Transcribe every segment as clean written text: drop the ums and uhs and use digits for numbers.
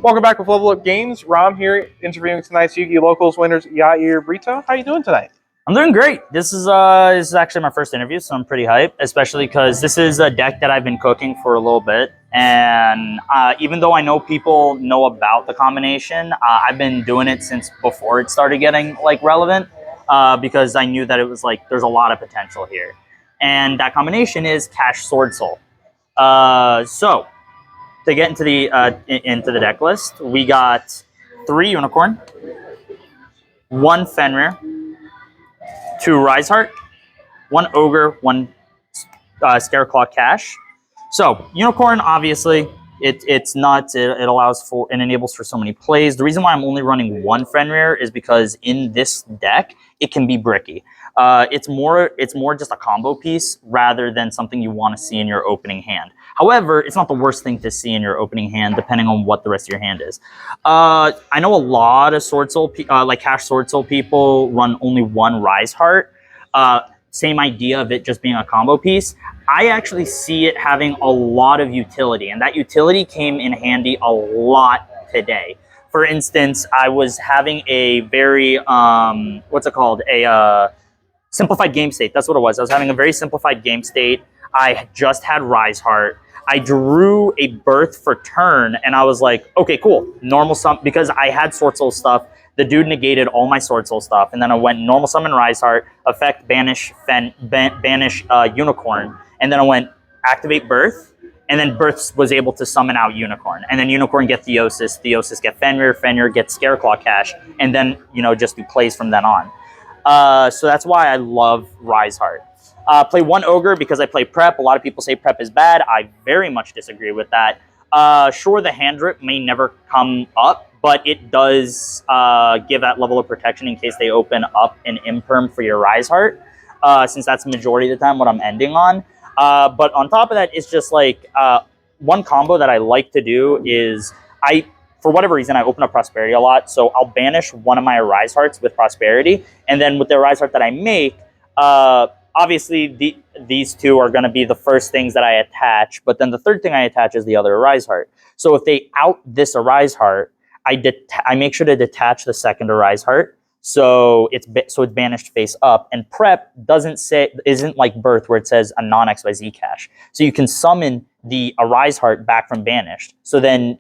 Welcome back with Level Up Games. Rom here, interviewing tonight's Yu-Gi Locals winners, Yair Brito. How you doing tonight? I'm doing great. This is actually my first interview, so I'm pretty hyped, especially because this is a deck that I've been cooking for a little bit. And even though I know people know about the combination, I've been doing it since before it started getting relevant, because I knew that it was there's a lot of potential here. And that combination is Kashtira SwordSoul. So to get into the deck list, we got 3 Unicorn, 1 Fenrir, 2 Rise Heart, 1 Ogre, 1 Scareclaw Cash. So Unicorn, obviously, it's nuts. It allows for and enables for so many plays. The reason why I'm only running 1 Fenrir is because in this deck it can be bricky. It's more just a combo piece rather than something you want to see in your opening hand. However, it's not the worst thing to see in your opening hand, depending on what the rest of your hand is. I know a lot of SwordSoul, Kashtira SwordSoul people run only 1 Rise Heart. Same idea of it just being a combo piece. I actually see it having a lot of utility, and that utility came in handy a lot today. For instance, I was having a very, simplified game state. That's what it was. I was having a very simplified game state. I just had Rise Heart. I drew a Birth for turn, and I was like, okay, cool. Normal summon, because I had SwordSoul stuff. The dude negated all my SwordSoul stuff, and then I went normal summon Rise Heart, effect banish Unicorn, and then I went activate Birth, and then Birth was able to summon out Unicorn, and then Unicorn get Theosis get Fenrir, Fenrir gets Scareclaw Cash, and then just do plays from then on. So that's why I love Rise Heart. Play 1 Ogre because I play Prep. A lot of people say Prep is bad. I very much disagree with that. Sure, the hand drip may never come up, but it does give that level of protection in case they open up an Imperm for your Rise Heart, since that's the majority of the time what I'm ending on. But on top of that, it's just one combo that I like to do is for whatever reason, I open up Prosperity a lot, so I'll banish one of my Rise Hearts with Prosperity, and then with the Rise Heart that I make, obviously these 2 are going to be the first things that I attach, but then the third thing I attach is the other Arise Heart. So if they out this Arise Heart, I make sure to detach the second Arise Heart, so it's banished face up. And Prep isn't like Birth where it says a non-XYZ cache, so you can summon the Arise Heart back from banished. So then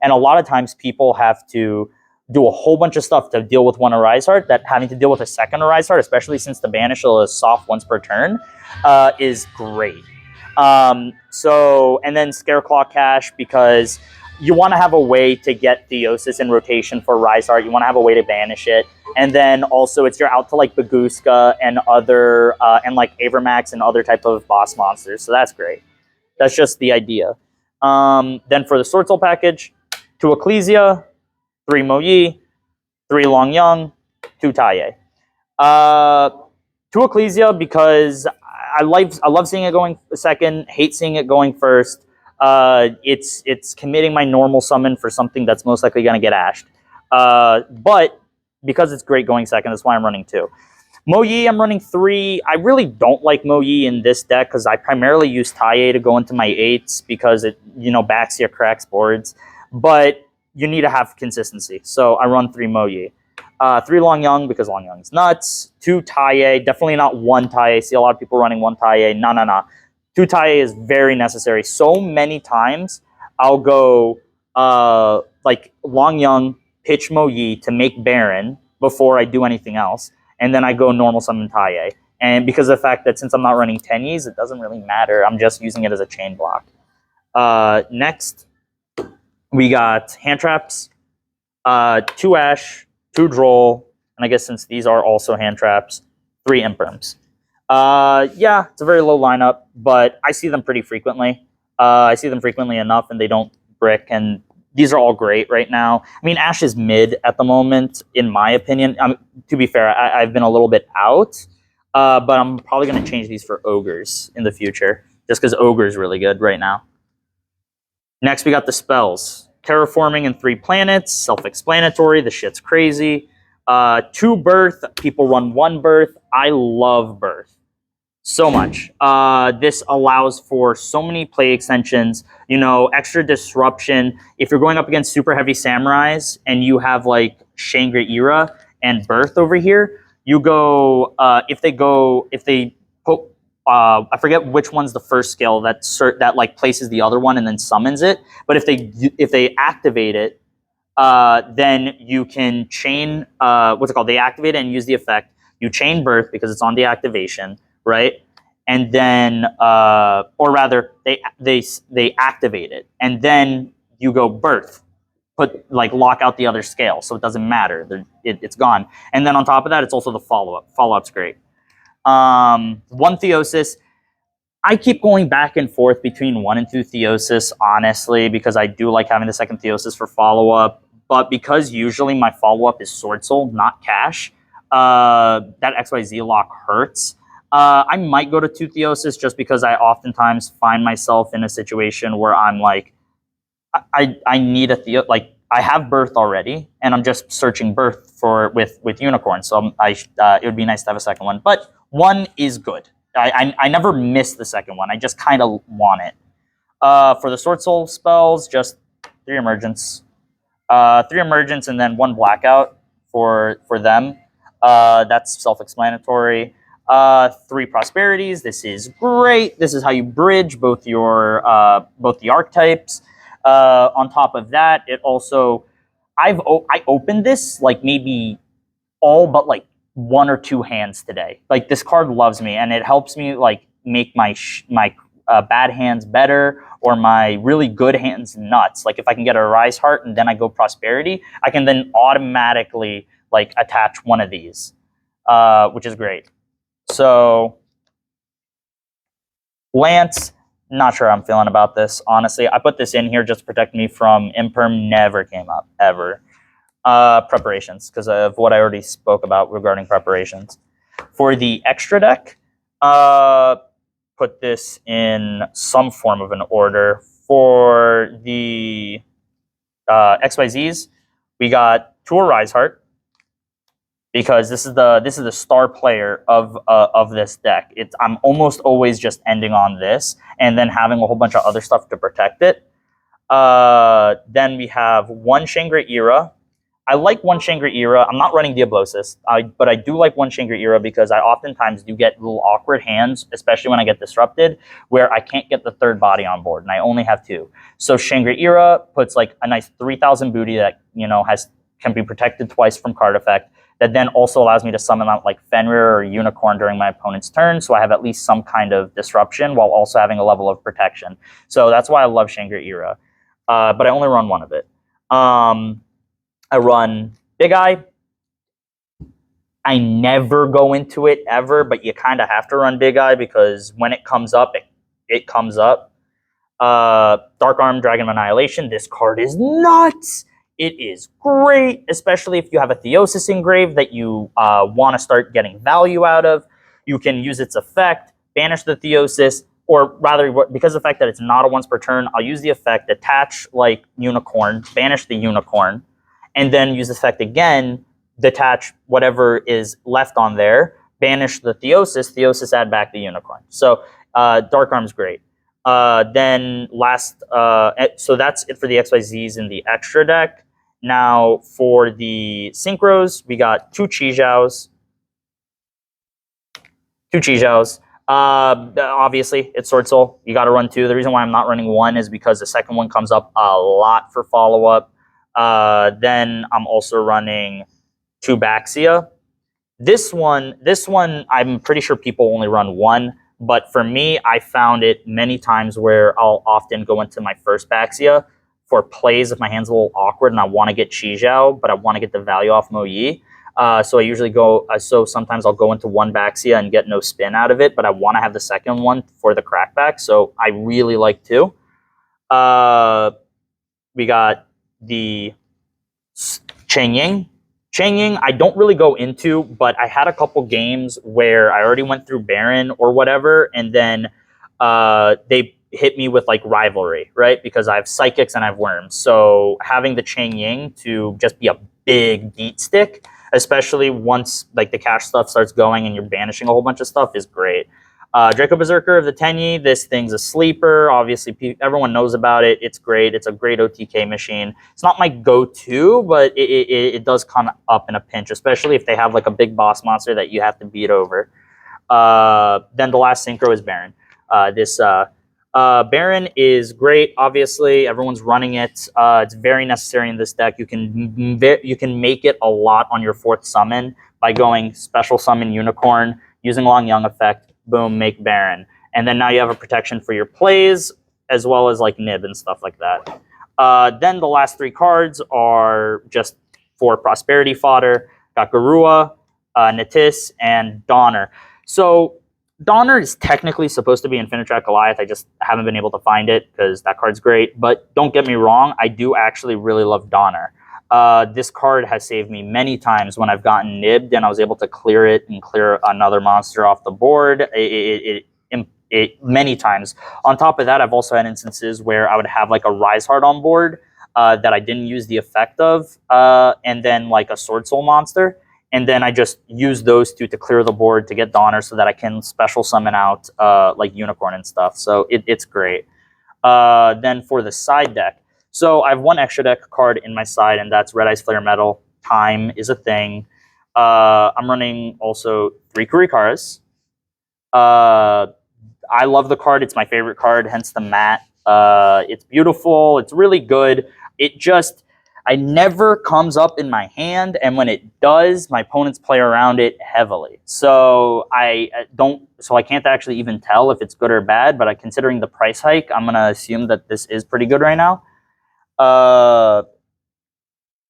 and a lot of times people have to do a whole bunch of stuff to deal with 1 Arise Heart, that having to deal with a second Arise Heart, especially since the banish is soft once per turn, is great. And then Scareclaw Cash, because you want to have a way to get Theosis in rotation for Rise Heart. You want to have a way to banish it. And then also you're out to Baguska and other, and Avermax and other type of boss monsters. So that's great. That's just the idea. Then for the SwordSoul package, 2 Ecclesia, 3 Moyi, 3 Long Young, 2 Taye. 2 Ecclesia because I love seeing it going second, hate seeing it going first. It's committing my normal summon for something that's most likely going to get ashed. But because it's great going second, that's why I'm running 2. Moyi, I'm running 3. I really don't like Moyi in this deck because I primarily use Taye to go into my 8s because it, backs your cracks boards. But you need to have consistency. So I run 3 Moyi. 3 Long Young because Long Young's nuts. 2 Taye, definitely not 1 Taye. See a lot of people running 1 Taye. No. 2 Taye is very necessary. So many times I'll go Long Young, pitch Moyi to make Baron before I do anything else. And then I go normal summon Taye. And because of the fact that since I'm not running 10Es, it doesn't really matter. I'm just using it as a chain block. Next, we got hand traps, 2 Ash, 2 Droll, and I guess since these are also hand traps, 3 Imperms. Yeah, it's a very low lineup, but I see them pretty frequently. I see them frequently enough, and they don't brick, and these are all great right now. I mean, Ash is mid at the moment, in my opinion. To be fair, I've been a little bit out, but I'm probably going to change these for Ogres in the future, just because Ogre is really good right now. Next, we got the spells. Terraforming in 3 planets, self-explanatory, the shit's crazy. 2 Birth, people run 1 Birth. I love Birth. So much. This allows for so many play extensions, extra disruption. If you're going up against super heavy samurais and you have like Shangri-Ira and Birth over here, you go, if they put, I forget which one's the first skill that like places the other one and then summons it. But if they activate it, then you can chain, what's it called? They activate it and use the effect. You chain Birth because it's on the activation, right? And then, or rather, they activate it, and then you go Birth, lock out the other scale, so it doesn't matter. It's gone. And then on top of that, it's also the follow up. Follow up's great. One Theosis. I keep going back and forth between 1 and 2 Theosis, honestly, because I do like having the second Theosis for follow up. But because usually my follow up is SwordSoul, not Cash, that XYZ lock hurts. I might go to 2 Theosis just because I oftentimes find myself in a situation where I'm like, I need a Theo, like I have Birth already, and I'm just searching Birth with Unicorn. So it would be nice to have a second one, but 1 is good. I never miss the second one. I just kind of want it. For the SwordSoul spells, just 3 emergence, 3 emergence, and then 1 blackout for them. That's self-explanatory. 3 prosperities. This is great. This is how you bridge both the archetypes. On top of that, it also I opened this like maybe all but like 1 or 2 hands today. Like this card loves me, and it helps me like make my bad hands better or my really good hands nuts. Like if I can get a Rise Heart and then I go Prosperity, I can then automatically like attach one of these, which is great. So Lance, not sure how I'm feeling about this. Honestly, I put this in here just to protect me from Imperm. Never came up, ever. Preparations, because of what I already spoke about regarding preparations. For the extra deck, put this in some form of an order. For the XYZs, we got Tour Rise Heart, because this is the star player of this deck. I'm almost always just ending on this and then having a whole bunch of other stuff to protect it. Then we have 1 Shangri-Ira. I like 1 Shangri-Ira. I'm not running Diablosis, but I do like 1 Shangri-Ira because I oftentimes do get little awkward hands, especially when I get disrupted, where I can't get the 3rd body on board, and I only have 2. So Shangri-Ira puts like a nice 3,000 booty that can be protected twice from card effect. That then also allows me to summon out like Fenrir or Unicorn during my opponent's turn, so I have at least some kind of disruption while also having a level of protection. So that's why I love Shangri-Ira, but I only run 1 of it. I run Big Eye. I never go into it ever, but you kind of have to run Big Eye because when it comes up, it comes up. Dark Arm, Dragon of Annihilation. This card is nuts. It is great, especially if you have a Theosis engraved that you want to start getting value out of. You can use its effect, banish the Theosis, or rather, because of the fact that it's not a once per turn, I'll use the effect, attach like Unicorn, banish the Unicorn, and then use the effect again, detach whatever is left on there, banish the Theosis, add back the Unicorn. So Dark Arm's great. Then last, so that's it for the XYZs in the extra deck. Now for the synchros, we got 2 Chi-Zhaos. Obviously, it's SwordSoul. You got to run 2. The reason why I'm not running 1 is because the second one comes up a lot for follow-up. Then I'm also running 2 Baxia. This one, I'm pretty sure people only run 1. But for me, I found it many times where I'll often go into my first Baxia for plays if my hand's a little awkward and I want to get Chi-Zhao, but I want to get the value off Mo Yi. So I usually go, so sometimes I'll go into 1 Baxia and get no spin out of it, but I want to have the second one for the crackback. So I really like 2. We got the Cheng Ying. Cheng Ying, I don't really go into, but I had a couple games where I already went through Baron or whatever, and then they hit me with like Rivalry, right? Because I have Psychics and I have Worms. So having the Cheng Ying to just be a big beat stick, especially once like the cash stuff starts going and you're banishing a whole bunch of stuff, is great. Draco Berserker of the Tenyi, this thing's a sleeper. Obviously, everyone knows about it. It's great. It's a great OTK machine. It's not my go-to, but it does come up in a pinch, especially if they have like a big boss monster that you have to beat over. Then the last synchro is Baron. This Baron is great. Obviously, everyone's running it. It's very necessary in this deck. You can make it a lot on your 4th summon by going special summon Unicorn, using Long Young effect. Boom, make Baron. And then now you have a protection for your plays, as well as like Nib and stuff like that. Then the last 3 cards are just for prosperity fodder. Got Garua, Natis, and Donner. So Donner is technically supposed to be Infinitrack Goliath. I just haven't been able to find it because that card's great. But don't get me wrong, I do actually really love Donner. This card has saved me many times when I've gotten nibbed and I was able to clear it and clear another monster off the board. Many times. On top of that, I've also had instances where I would have like a Rise Heart on board that I didn't use the effect of, and then like a SwordSoul monster. And then I just use those two to clear the board to get Donner so that I can special summon out like Unicorn and stuff. So it's great. Then for the side deck, so I have 1 extra deck card in my side, and that's Red Eyes Flare Metal. Time is a thing. I'm running also 3 Kurikaras. I love the card. It's my favorite card, hence the mat. It's beautiful. It's really good. I never comes up in my hand, and when it does, my opponents play around it heavily. So I can't actually even tell if it's good or bad, but considering the price hike, I'm going to assume that this is pretty good right now.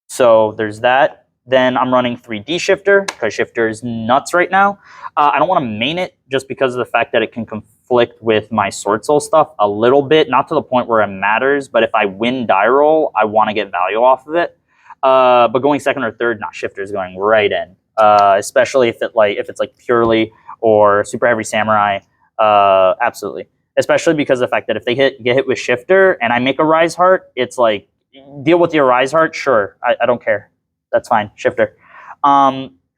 So there's that. Then I'm running 3D Shifter, because Shifter is nuts right now. I don't want to main it just because of the fact that it can conflict with my SwordSoul stuff a little bit, not to the point where it matters, but if I win die roll, I want to get value off of it. But going 2nd or 3rd, Shifter is going right in. Especially if it's like purely or super heavy samurai. Absolutely. Especially because of the fact that if they get hit with Shifter and I make a Rise Heart, it's like, deal with your Rise Heart, sure. I don't care. That's fine. Shifter.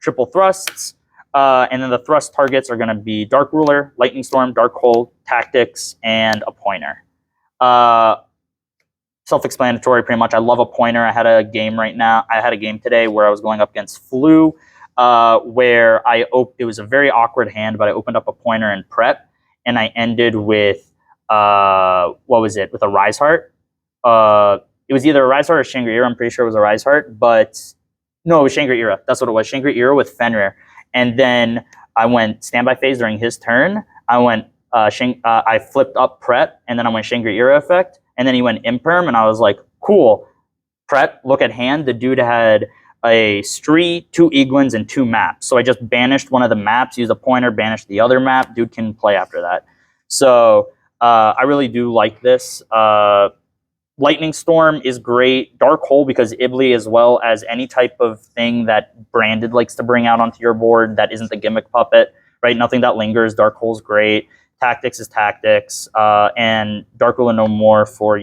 Triple thrusts. And then the thrust targets are going to be Dark Ruler, Lightning Storm, Dark Hole, Tactics, and a Pointer. Self-explanatory, pretty much. I love a Pointer. I had a game today where I was going up against Flu, where it was a very awkward hand, but I opened up a Pointer and prep, and I ended with with a Rise Heart. It was either a Rise Heart or Shangri-Ira. I'm pretty sure it was a Rise Heart, but no, it was Shangri-Ira. That's what it was. Shangri-Ira with Fenrir. And then I went standby phase during his turn. I flipped up Prep, and then I went Shangri-Ira effect, and then he went Imperm, and I was like, cool. Prep, look at hand. The dude had a Stree, 2 Iguins, and 2 maps. So I just banished one of the maps, used a Pointer, banished the other map. Dude can play after that. So I really do like this. Lightning Storm is great. Dark Hole, because Ibli, as well as any type of thing that Branded likes to bring out onto your board that isn't the gimmick puppet, right? Nothing that lingers. Dark Hole's great. Tactics is Tactics. And Dark Ruler no more for,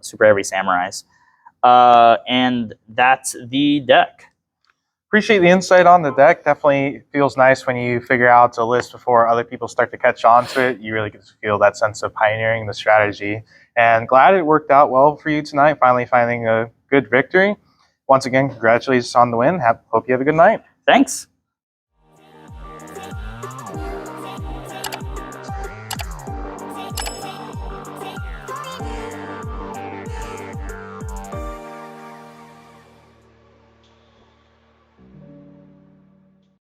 super heavy samurais. And that's the deck. Appreciate the insight on the deck. Definitely feels nice when you figure out a list before other people start to catch on to it. You really get to feel that sense of pioneering the strategy. And glad it worked out well for you tonight, finally finding a good victory. Once again, congratulations on the win. Hope you have a good night. Thanks.